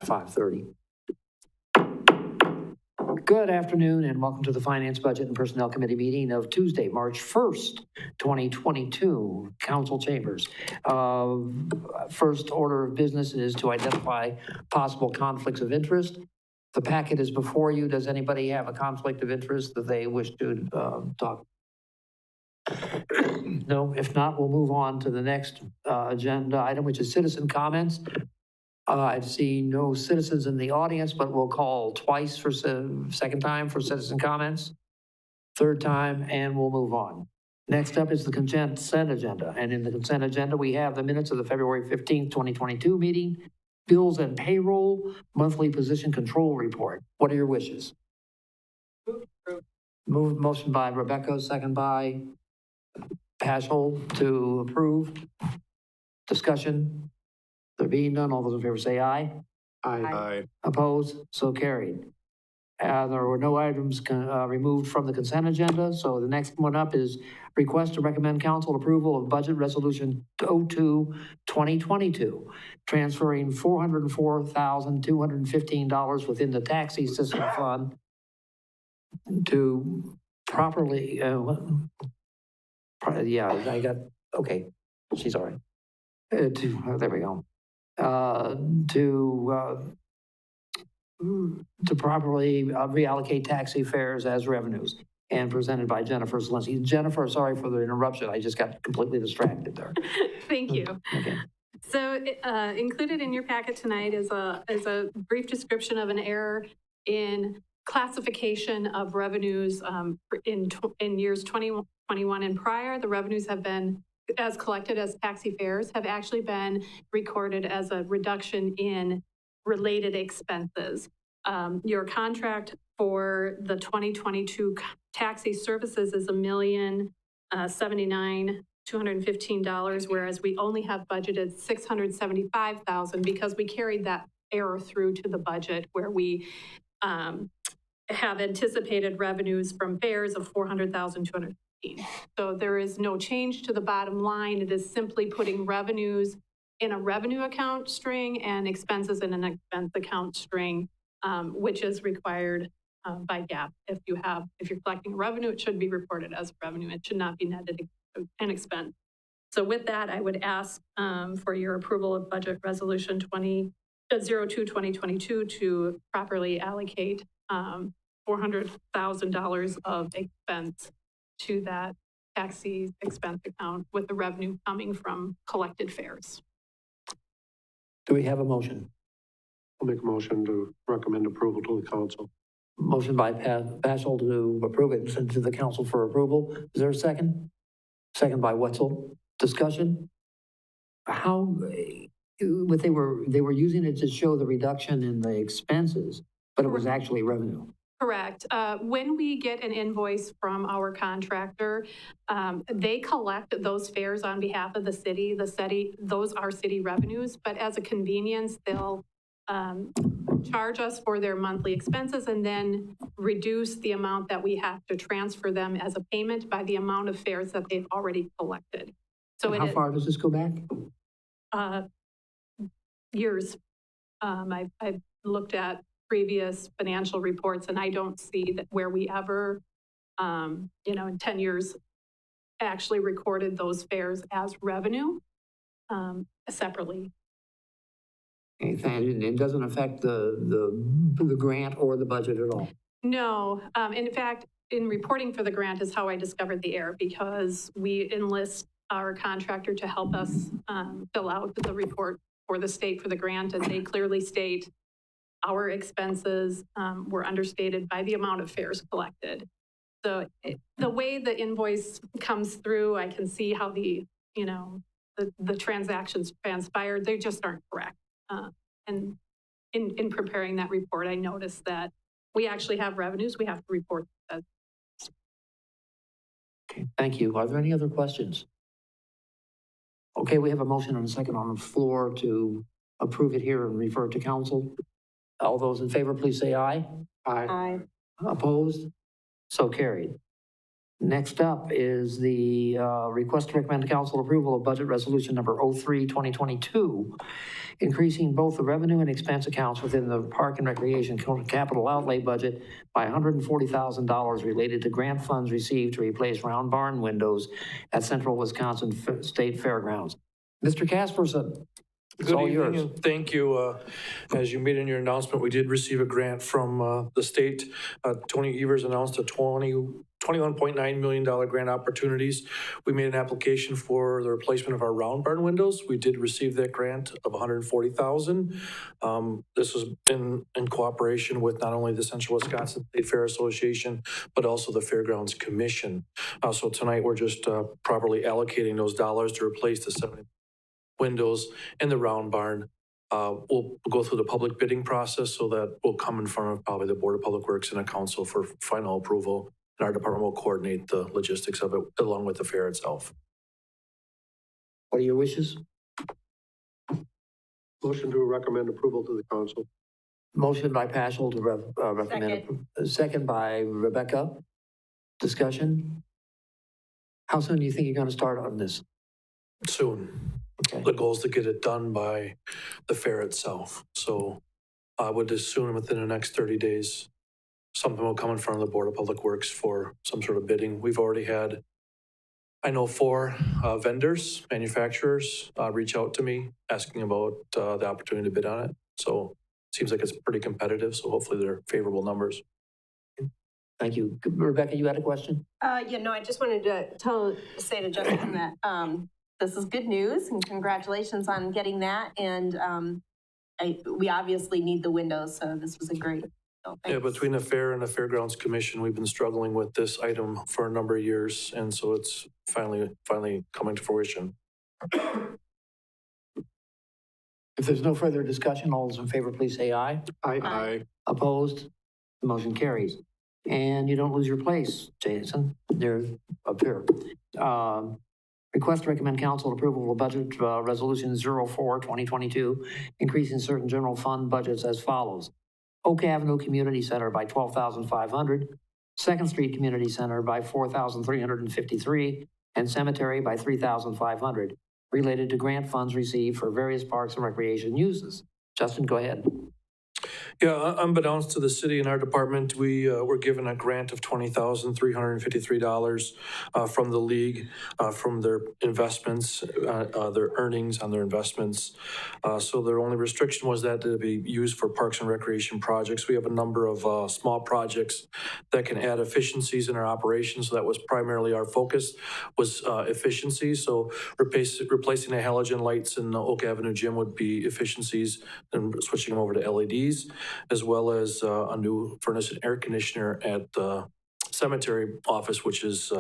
5:30. Good afternoon and welcome to the Finance, Budget, and Personnel Committee meeting of Tuesday, March 1st, 2022, Council Chambers. First order of business is to identify possible conflicts of interest. The packet is before you. Does anybody have a conflict of interest that they wish to talk? No, if not, we'll move on to the next agenda item, which is citizen comments. I see no citizens in the audience, but we'll call twice for second time for citizen comments, third time, and we'll move on. Next up is the consent agenda. And in the consent agenda, we have the minutes of the February 15th, 2022 meeting, bills and payroll, monthly position control report. What are your wishes? Motion by Rebecca, second by Paschal to approve. Discussion. There being none, all those in favor say aye. Aye. Opposed? So carried. There were no items removed from the consent agenda, so the next one up is request to recommend council approval of budget resolution 02-2022, transferring $404,215 within the taxi system fund to properly, okay, she's all right. There we go. To properly reallocate taxi fares as revenues, and presented by Jennifer Zelinsky. Jennifer, sorry for the interruption. I just got completely distracted there. Thank you. Okay. So included in your packet tonight is a brief description of an error in classification of revenues in years 2021 and prior. The revenues have been, as collected as taxi fares, have actually been recorded as a reduction in related expenses. Your contract for the 2022 taxi services is $1,079,215, whereas we only have budgeted $675,000 because we carried that error through to the budget where we have anticipated revenues from fares of $400,215. So there is no change to the bottom line. It is simply putting revenues in a revenue account string and expenses in an expense account string, which is required by GAAP. If you're collecting revenue, it should be reported as revenue. It should not be netted an expense. So with that, I would ask for your approval of budget resolution 02-2022 to properly allocate $400,000 of expense to that taxi expense account with the revenue coming from collected fares. Do we have a motion? I'll make a motion to recommend approval to the council. Motion by Paschal to approve it and send to the council for approval. Is there a second? Second by Wetzel. Discussion? How, what they were using it to show the reduction in the expenses, but it was actually revenue. Correct. When we get an invoice from our contractor, they collect those fares on behalf of the city. Those are city revenues, but as a convenience, they'll charge us for their monthly expenses and then reduce the amount that we have to transfer them as a payment by the amount of fares that they've already collected. So how far does this go back? Years. I've looked at previous financial reports, and I don't see that where we ever, in 10 years, actually recorded those fares as revenue separately. It doesn't affect the grant or the budget at all? No. In fact, in reporting for the grant is how I discovered the error, because we enlist our contractor to help us fill out the report for the state for the grant, and they clearly state our expenses were understated by the amount of fares collected. So the way the invoice comes through, I can see how the transactions transpired. They just aren't correct. And in preparing that report, I noticed that we actually have revenues. We have to report that. Okay, thank you. Are there any other questions? Okay, we have a motion and a second on the floor to approve it here and refer it to council. All those in favor, please say aye. Aye. Opposed? So carried. Next up is the request to recommend council approval of budget resolution number 03-2022, increasing both the revenue and expense accounts within the Park and Recreation capital outlay budget by $140,000 related to grant funds received to replace round barn windows at Central Wisconsin State Fairgrounds. Mr. Casperson, it's all Good evening, yours. and thank you. As you made in your announcement, we did receive a grant from the state. Tony Evers announced a $21.9 million grant opportunities. We made an application for the replacement of our round barn windows. We did receive that grant of $140,000. This was in cooperation with not only the Central Wisconsin State Fair Association, but also the Fairgrounds Commission. So tonight, we're just properly allocating those dollars to replace the 70 windows in the round barn. We'll go through the public bidding process, so that will come in front of probably the Board of Public Works and a council for final approval. And our department will coordinate the logistics of it along with the fair itself. What are your wishes? Motion to recommend approval to the council. Motion by Paschal to recommend. Second by Rebecca. Discussion? How soon do you think you're going to start on this? Soon. Okay. The goal is to get it done by the fair itself. So I would assume within the next 30 days, something will come in front of the Board of Public Works for some sort of bidding. We've already had, I know, 4 vendors, manufacturers, reach out to me asking about the opportunity to bid on it. So it seems like it's pretty competitive. So hopefully they're favorable numbers. Thank you. Rebecca, you had a question? I just wanted to say to Justin that this is good news and congratulations on getting that. And we obviously need the windows, so this was a great. So yeah, between the fair and the Fairgrounds Commission, we've been struggling with this item for a number of years, and so it's finally coming to fruition. If there's no further discussion, all those in favor, please say aye. Aye. Opposed? The motion carries. And you don't lose your place, Jason. They're up here. Request to recommend council approval of budget resolution 04-2022, increasing certain general fund budgets as follows. Oak Avenue Community Center by $12,500, Second Street Community Center by $4,353, and Cemetery by $3,500, related to grant funds received for various parks and recreation uses. Justin, go ahead. Yeah, unbeknownst to the city and our department, we were given a grant of $20,353 from the league, from their investments, their earnings on their investments. So their only restriction was that to be used for parks and recreation projects. We have a number of small projects that can add efficiencies in our operations. So that was primarily our focus, was efficiency. So replacing the halogen lights in the Oak Avenue gym would be efficiencies, and switching them over to LEDs, as well as a new furnace and air conditioner at the cemetery office, which is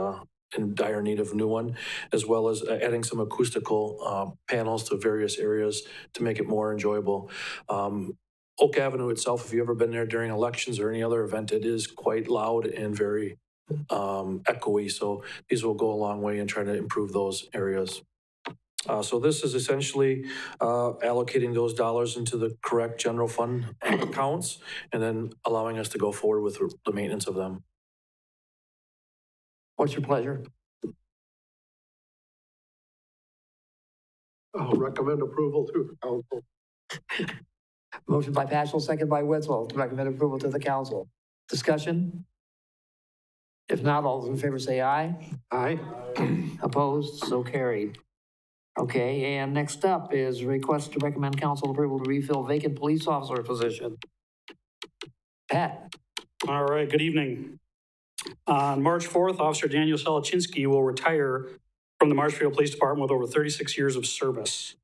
in dire need of a new one, as well as adding some acoustical panels to various areas to make it more enjoyable. Oak Avenue itself, if you've ever been there during elections or any other event, it is quite loud and very echoey. So these will go a long way in trying to improve those areas. So this is essentially allocating those dollars into the correct general fund accounts, and then allowing us to go forward with the maintenance of them. What's your pleasure? I'll recommend approval to the council. Motion by Paschal, second by Wetzel, to recommend approval to the council. Discussion? If not, all those in favor say aye. Aye. Opposed? So carried. Okay, and next up is request to recommend council approval to refill vacant police officer position. Pat? All right, good evening. On March 4th, Officer Daniel Salachinsky will retire from the Marshfield Police Department with over 36 years of service.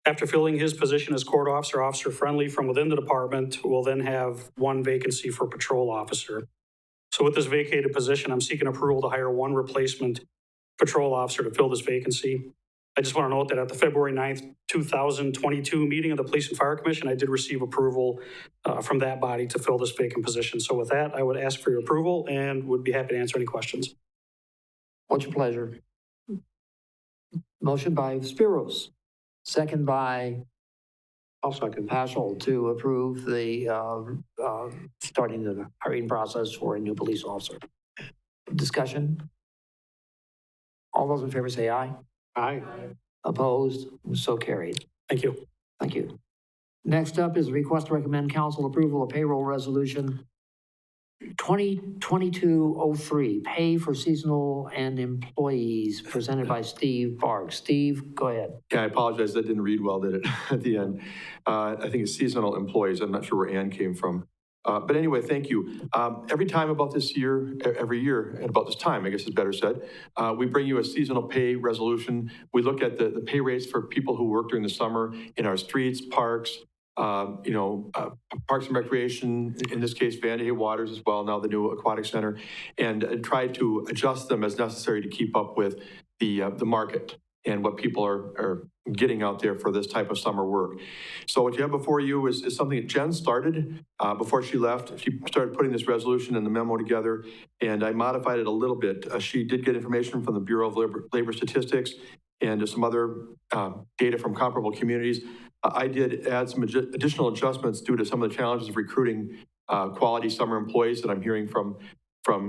After filling his position as court officer, Officer Friendly from within the department will then have one vacancy for patrol officer. So with this vacated position, I'm seeking approval to hire one replacement patrol officer to fill this vacancy. I just want to note that at the February 9th, 2022 meeting of the Police and Fire Commission, I did receive approval from that body to fill this vacant position. So with that, I would ask for your approval and would be happy to answer any questions. What's your pleasure? Motion by Spiros, second by I'll second. Paschal to approve the starting the hiring process for a new police officer. Discussion? All those in favor say aye. Aye. Opposed? So carried. Thank you. Thank you. Next up is a request to recommend council approval of payroll resolution 2022-03, pay for seasonal and employees, presented by Steve Barks. Steve, go ahead. Yeah, I apologize, that didn't read well, did it, at the end? I think it's seasonal employees, I'm not sure where Ann came from. But anyway, thank you. Every time about this year, every year, at about this time, I guess is better said, we bring you a seasonal pay resolution. We look at the pay rates for people who work during the summer in our streets, parks, Parks and Recreation, in this case, Vanderhay Waters as well, now the new aquatic center, and try to adjust them as necessary to keep up with the market and what people are getting out there for this type of summer work. So what you have before you is something that Jen started before she left. She started putting this resolution and the memo together, and I modified it a little bit. She did get information from the Bureau of Labor Statistics and some other data from comparable communities. I did add some additional adjustments due to some of the challenges of recruiting quality summer employees that I'm hearing from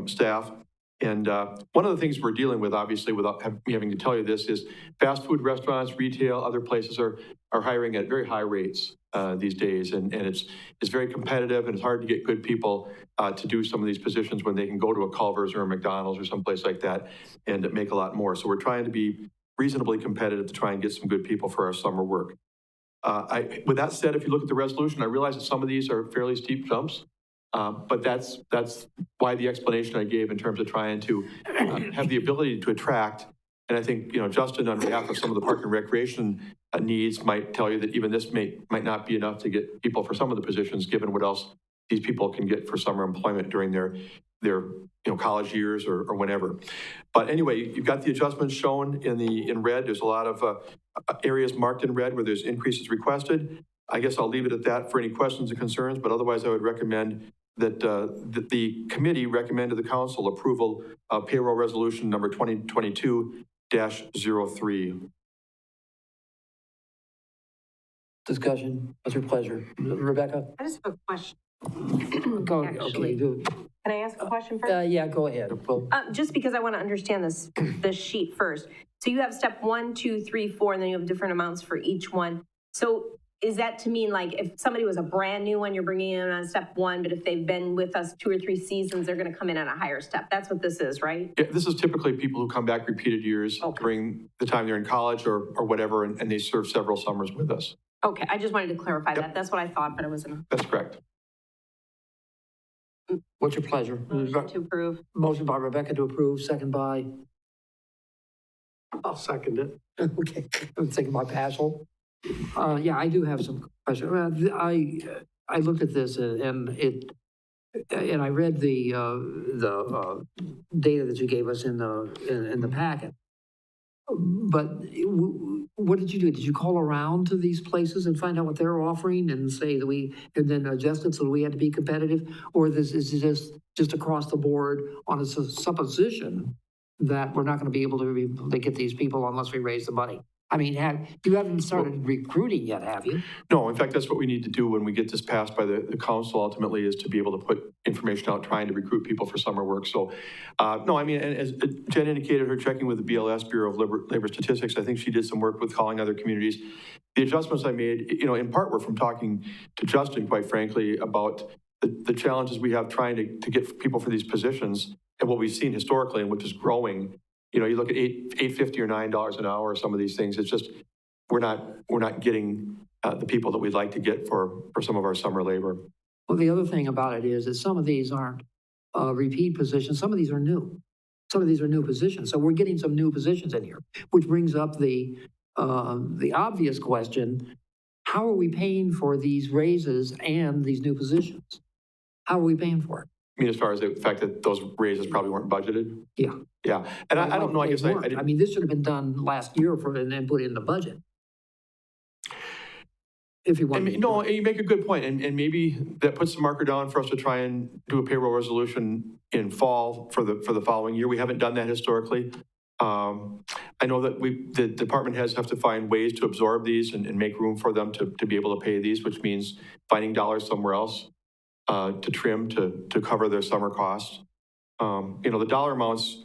staff. And one of the things we're dealing with, obviously, without me having to tell you this, is fast food restaurants, retail, other places are hiring at very high rates these days. And it's very competitive, and it's hard to get good people to do some of these positions when they can go to a Culver's or a McDonald's or someplace like that and make a lot more. So we're trying to be reasonably competitive to try and get some good people for our summer work. With that said, if you look at the resolution, I realize that some of these are fairly steep jumps, but that's why the explanation I gave in terms of trying to have the ability to attract. And I think, Justin, on behalf of some of the Park and Recreation needs, might tell you that even this might not be enough to get people for some of the positions, given what else these people can get for summer employment during their college years or whenever. But anyway, you've got the adjustments shown in red. There's a lot of areas marked in red where there's increases requested. I guess I'll leave it at that for any questions and concerns, but otherwise I would recommend that the committee recommend to the council approval of payroll resolution number 2022-03. Discussion, what's your pleasure? Rebecca? I just have a question. Go, Actually. okay. Can I ask a question first? Yeah, go ahead. Well, Just because I want to understand this sheet first. So you have step 1, 2, 3, 4, and then you have different amounts for each one. So is that to mean like if somebody was a brand new one, you're bringing in on step 1, but if they've been with us 2 or 3 seasons, they're going to come in on a higher step? That's what this is, right? Yeah, this is typically people who come back repeated years during the time they're in college or whatever, and they serve several summers with us. Okay, I just wanted to clarify that. That's what I thought, but it wasn't. That's correct. what's your pleasure? Motion to approve. Motion by Rebecca to approve, second by, I'll second it. okay, I'm thinking by Paschal. Yeah, I do have some questions. I looked at this and I read the data that you gave us in the packet. But what did you do? Did you call around to these places and find out what they're offering and say that and then adjust it so that we had to be competitive? Or this is just across the board on a supposition that we're not going to be able to get these people unless we raise the money? I mean, you haven't started recruiting yet, have you? No, in fact, that's what we need to do when we get this passed by the council ultimately, is to be able to put information out trying to recruit people for summer work. So, no, I mean, as Jen indicated, her checking with the BLS, Bureau of Labor Statistics, I think she did some work with calling other communities. The adjustments I made, in part were from talking to Justin, quite frankly, about the challenges we have trying to get people for these positions and what we've seen historically and which is growing. You look at $8.50 or $9 an hour, some of these things. It's just we're not getting the people that we'd like to get for some of our summer labor. Well, the other thing about it is that some of these aren't repeat positions. Some of these are new. Some of these are new positions. So we're getting some new positions in here, which brings up the obvious question: how are we paying for these raises and these new positions? How are we paying for it? I mean, as far as the fact that those raises probably weren't budgeted? Yeah. Yeah. And I don't know, I guess I didn't. I mean, this should have been done last year and then put in the budget. If you want. No, you make a good point. And maybe that puts the marker down for us to try and do a payroll resolution in fall for the following year. We haven't done that historically. I know that the department heads have to find ways to absorb these and make room for them to be able to pay these, which means finding dollars somewhere else to trim to cover their summer costs. The dollar amounts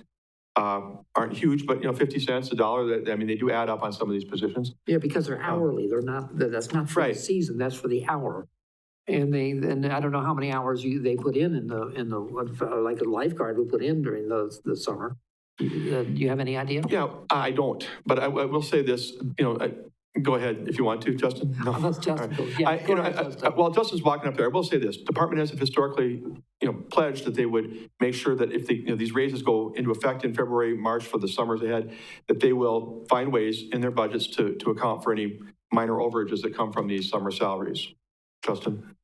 aren't huge, but, 50 cents, a dollar, I mean, they do add up on some of these positions. Yeah, because they're hourly, they're not, that's not for the Right. season, that's for the hour. And and I don't know how many hours they put in like a lifeguard would put in during the summer. Do you have any idea? Yeah, I don't, but I will say this, go ahead if you want to, Justin. No. Unless Justin All goes, right. yeah, go ahead, Justin. While Justin's walking up there, I will say this, department heads have historically, pledged that they would make sure that if these raises go into effect in February, March for the summers ahead, that they will find ways in their budgets to account for any minor overages that come from these summer salaries. Justin?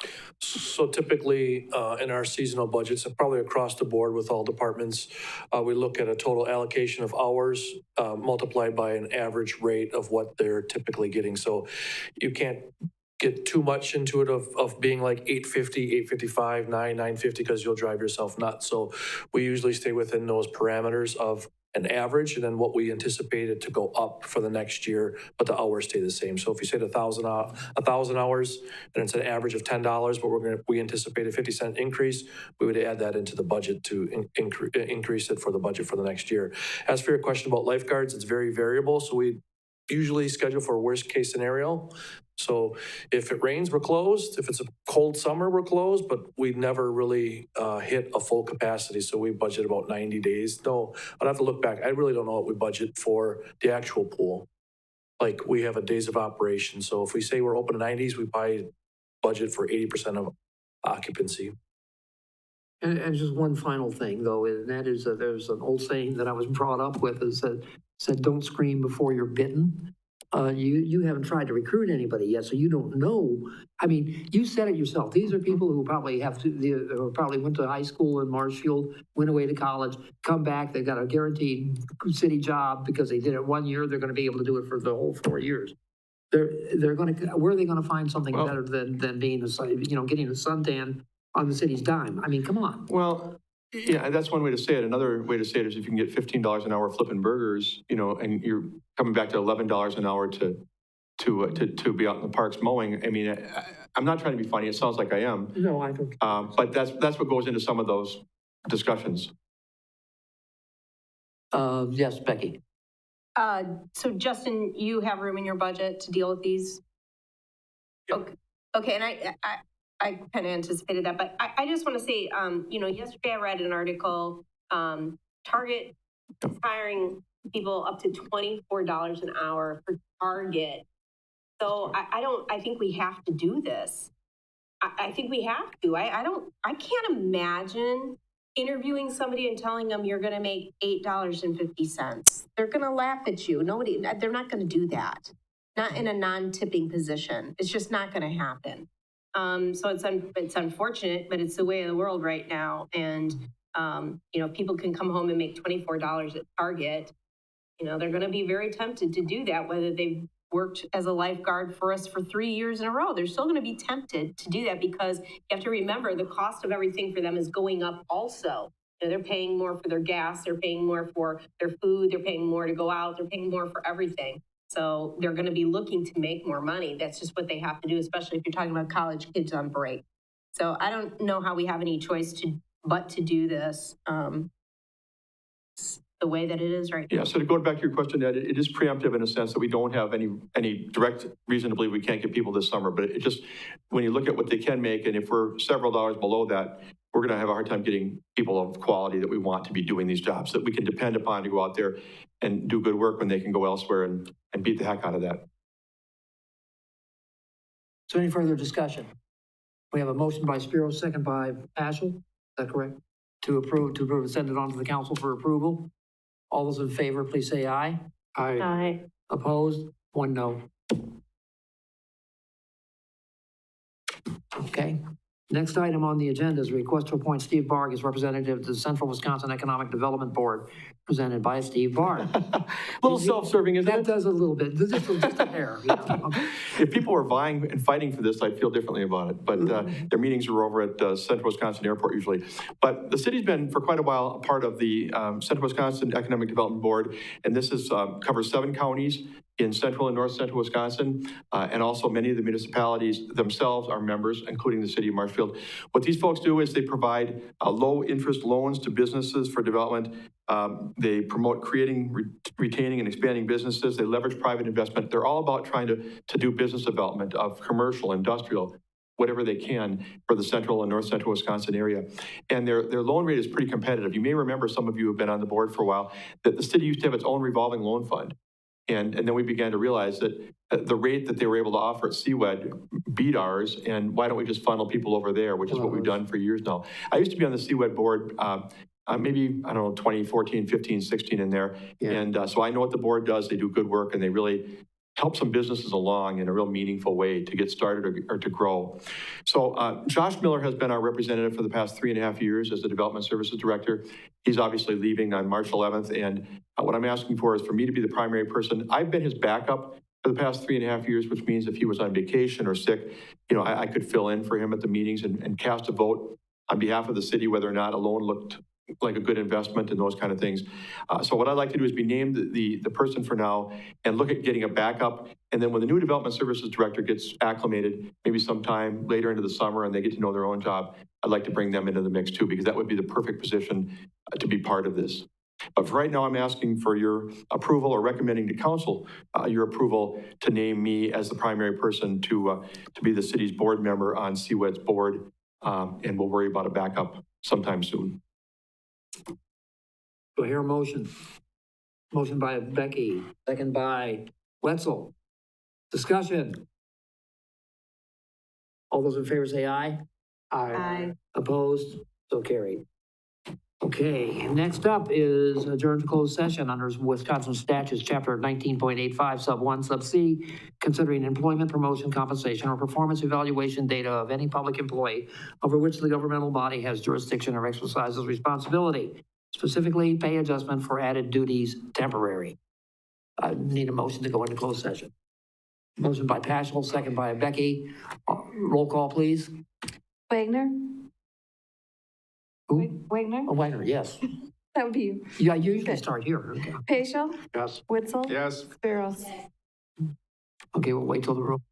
So typically, in our seasonal budgets, and probably across the board with all departments, we look at a total allocation of hours multiplied by an average rate of what they're typically getting. So you can't get too much into it of being like 850, 855, 950, because you'll drive yourself nuts. So we usually stay within those parameters of an average, and then what we anticipated to go up for the next year, but the hours stay the same. So if you say 1,000 hours, then it's an average of $10, but we anticipate a 50-cent increase. We would add that into the budget to increase it for the budget for the next year. As for your question about lifeguards, it's very variable. So we usually schedule for a worst case scenario. So if it rains, we're closed. If it's a cold summer, we're closed, but we never really hit a full capacity. So we budget about 90 days. No, I'd have to look back. I really don't know what we budget for the actual pool. Like we have a days of operation. So if we say we're open to 90s, we probably budget for 80% of occupancy. And just one final thing though, and that is there's an old saying that I was brought up with is that said, don't scream before you're bitten. You haven't tried to recruit anybody yet, so you don't know. I mean, you said it yourself. These are people who probably who probably went to high school in Marshfield, went away to college, come back, they've got a guaranteed city job because they did it 1 year, they're gonna be able to do it for the whole 4 years. They're gonna, where are they gonna find something better than being getting a suntan on the city's dime? I mean, come on. Well, yeah, that's one way to say it. Another way to say it is if you can get $15 an hour flipping burgers, and you're coming back to $11 an hour to be out in the parks mowing. I mean, I'm not trying to be funny. It sounds like I am. No, I don't. But that's what goes into some of those discussions. Yes, Becky. So Justin, you have room in your budget to deal with these? Yep. Okay, and I kind of anticipated that, but I just want to say, yesterday I read an article, Target is hiring people up to $24 an hour for Target. So I think we have to do this. I think we have to. I can't imagine interviewing somebody and telling them you're going to make $8.50. They're going to laugh at you. They're not going to do that. Not in a non-tipping position. It's just not going to happen. So it's unfortunate, but it's the way of the world right now. And, people can come home and make $24 at Target. They're going to be very tempted to do that, whether they've worked as a lifeguard for us for 3 years in a row. They're still going to be tempted to do that because you have to remember the cost of everything for them is going up also. They're paying more for their gas. They're paying more for their food. They're paying more to go out. They're paying more for everything. So they're going to be looking to make more money. That's just what they have to do, especially if you're talking about college kids on break. So I don't know how we have any choice but to do this the way that it is right now. Yeah, so to go back to your question, Ed, it is preemptive in a sense that we don't have any direct reason to believe we can't get people this summer. But it just, when you look at what they can make, and if we're several dollars below that, we're going to have a hard time getting people of quality that we want to be doing these jobs, that we can depend upon to go out there and do good work when they can go elsewhere and beat the heck out of that. So any further discussion? We have a motion by Spiro, second by Paschal. Is that correct? To approve and send it on to the council for approval. All those in favor, please say aye. Aye. Opposed? 1 no. Okay. Next item on the agenda is a request to appoint Steve Barg as representative to the Central Wisconsin Economic Development Board, presented by Steve Barg. A little self-serving, isn't That it? does a little bit, just a hair. Okay. If people were vying and fighting for this, I'd feel differently about it. But their meetings are over at Central Wisconsin Airport usually. But the city's been for quite a while a part of the Central Wisconsin Economic Development Board, and this is covers 7 counties. in central and north central Wisconsin, and also many of the municipalities themselves are members, including the city of Marshfield. What these folks do is they provide low-interest loans to businesses for development. They promote creating, retaining, and expanding businesses. They leverage private investment. They're all about trying to do business development of commercial, industrial, whatever they can for the central and north central Wisconsin area. And their loan rate is pretty competitive. You may remember, some of you have been on the board for a while, that the city used to have its own revolving loan fund. And then we began to realize that the rate that they were able to offer at CWED beat ours, and why don't we just funnel people over there, which is what we've done for years now. I used to be on the CWED board, maybe, I don't know, 2014, 15, 16 in there. Yeah. And so I know what the board does. They do good work, and they really help some businesses along in a real meaningful way to get started or to grow. So Josh Miller has been our representative for the past 3.5 years as the Development Services Director. He's obviously leaving on March 11th, and what I'm asking for is for me to be the primary person. I've been his backup for the past 3.5 years, which means if he was on vacation or sick, I could fill in for him at the meetings and cast a vote on behalf of the city, whether or not a loan looked like a good investment and those kind of things. So what I'd like to do is be named the person for now and look at getting a backup. And then when the new Development Services Director gets acclimated, maybe sometime later into the summer, and they get to know their own job, I'd like to bring them into the mix too, because that would be the perfect position to be part of this. But for right now, I'm asking for your approval, or recommending to council your approval to name me as the primary person to be the city's board member on CWED's board, and we'll worry about a backup sometime soon. Do I hear a motion? Motion by Becky, second by Wetzel. Discussion. All those in favor say aye. Aye. Opposed? So carried. Okay, next up is adjourned to closed session under Wisconsin statutes, chapter 19.85, sub 1, sub C, considering employment, promotion, compensation, or performance evaluation data of any public employee over which the governmental body has jurisdiction or exercises responsibility, specifically pay adjustment for added duties temporary. I need a motion to go into closed session. Motion by Paschal, second by Becky. Roll call, please. Wagner? Who? Wagner? Oh, Wagner, yes. That would be you. Yeah, you usually Okay. start here. Okay. Paschal? Yes. Witzel? Yes. Sparrows? Okay, we'll wait till the room.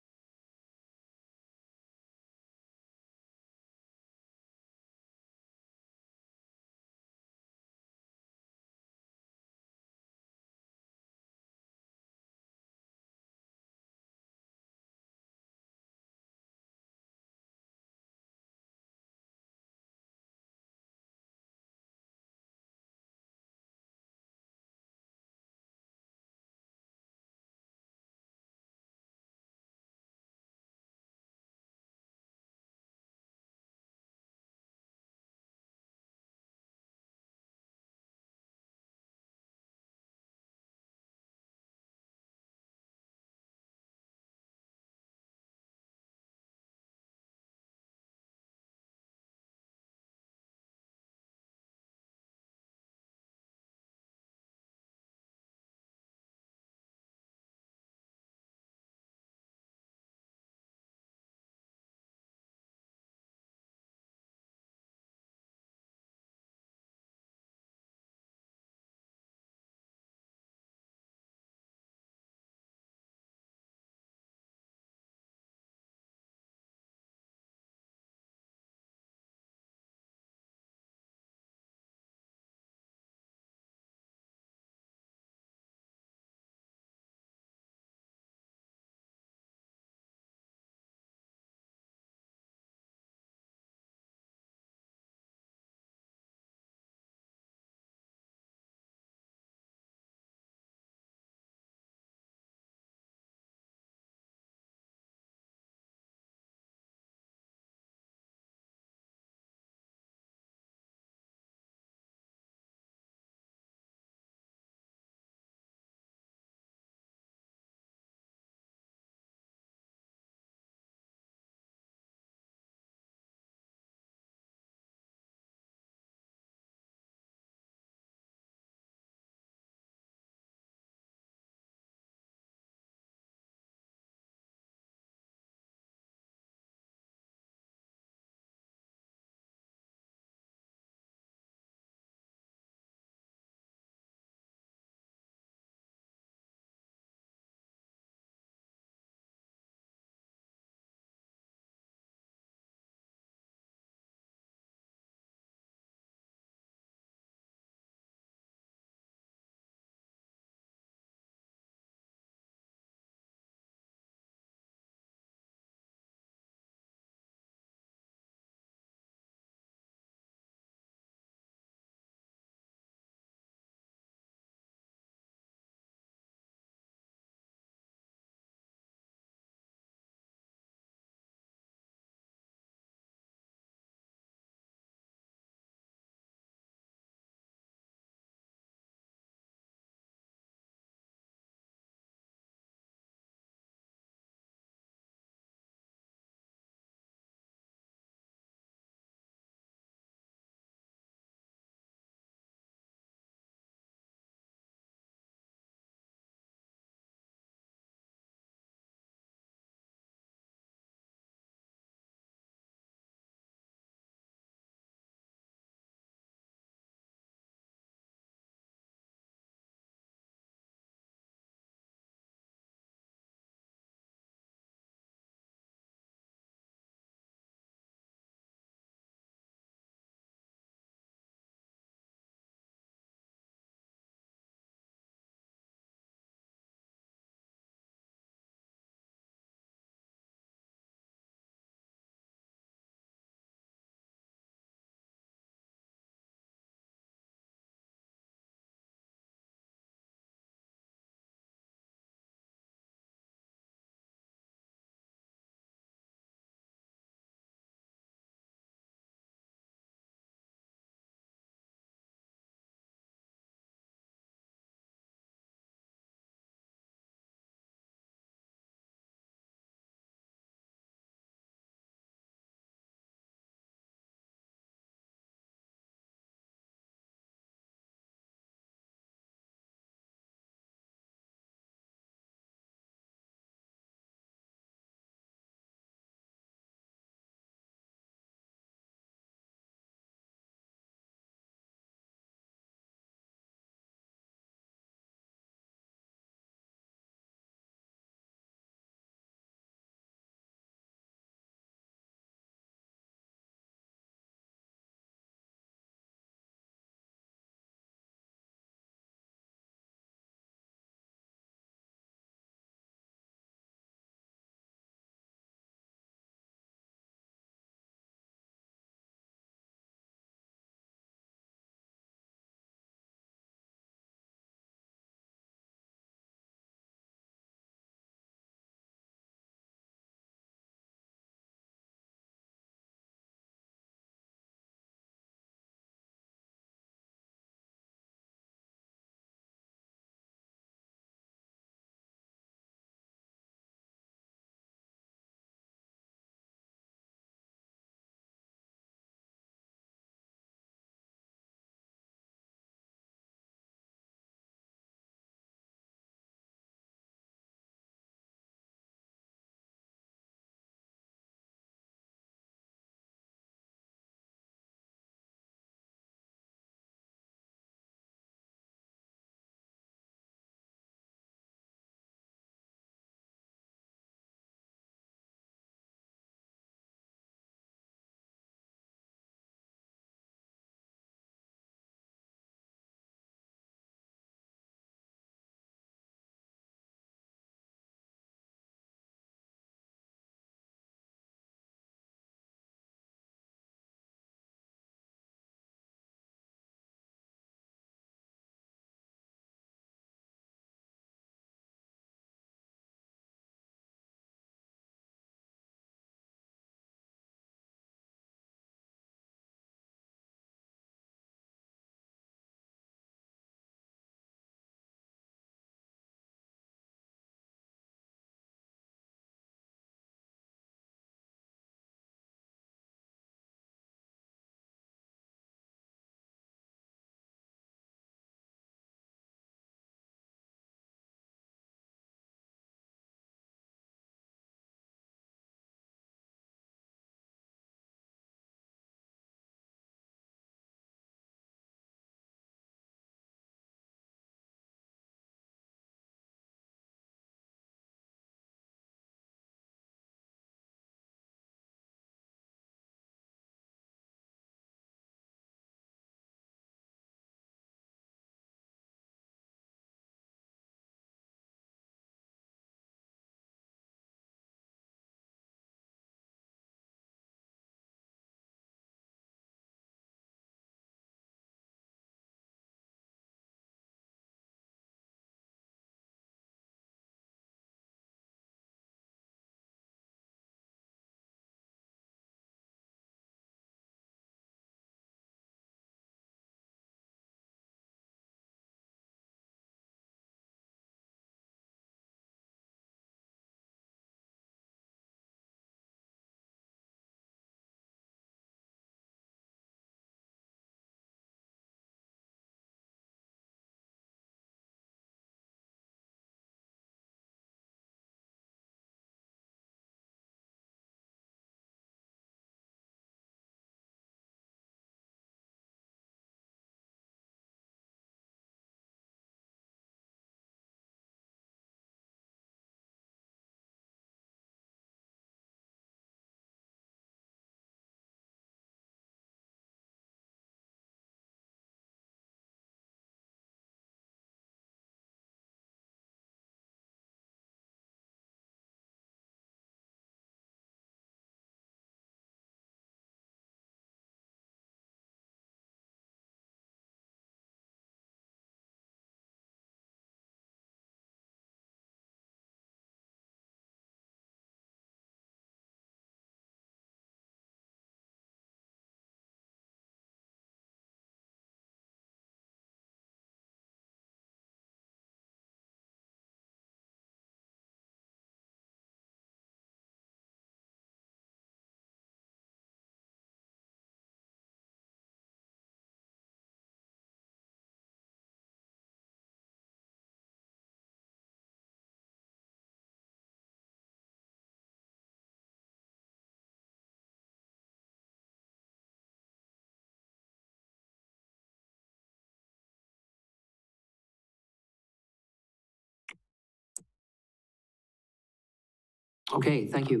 Okay, thank you.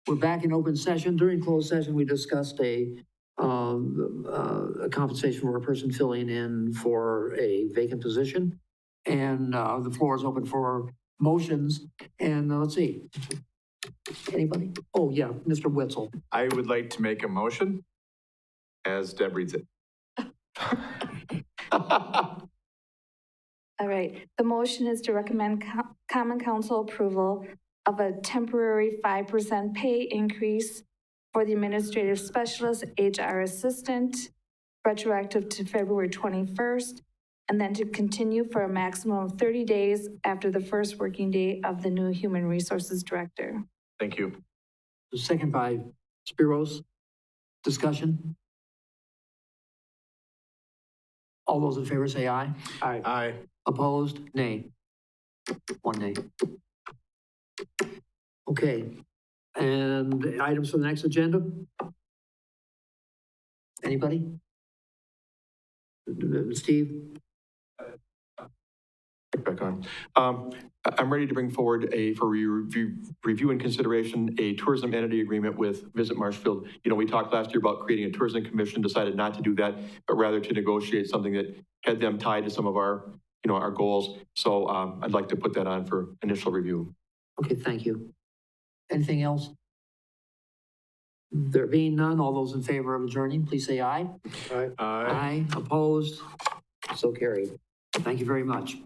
We're back in open session. During closed session, we discussed a compensation for a person filling in for a vacant position. And the floor is open for motions. And let's see. Anybody? Oh, yeah, Mr. Witzel. I would like to make a motion as Deb reads it. All right, the motion is to recommend common council approval of a temporary 5% pay increase for the administrative specialist, HR assistant, retroactive to February 21st, and then to continue for a maximum of 30 days after the first working day of the new human resources director. Thank you. Second by Spiros. Discussion? All those in favor say aye. Aye. Opposed? Nay. One nay. Okay. And items for the next agenda? Anybody? Steve? Back on. I'm ready to bring forward for review and consideration, a tourism entity agreement with Visit Marshfield. You know, we talked last year about creating a tourism commission, decided not to do that, but rather to negotiate something that had them tied to some of our, our goals. So I'd like to put that on for initial review. Okay, thank you. Anything else? There being none, all those in favor of adjourning, please say aye. Aye. Aye. Opposed? So carried. Thank you very much.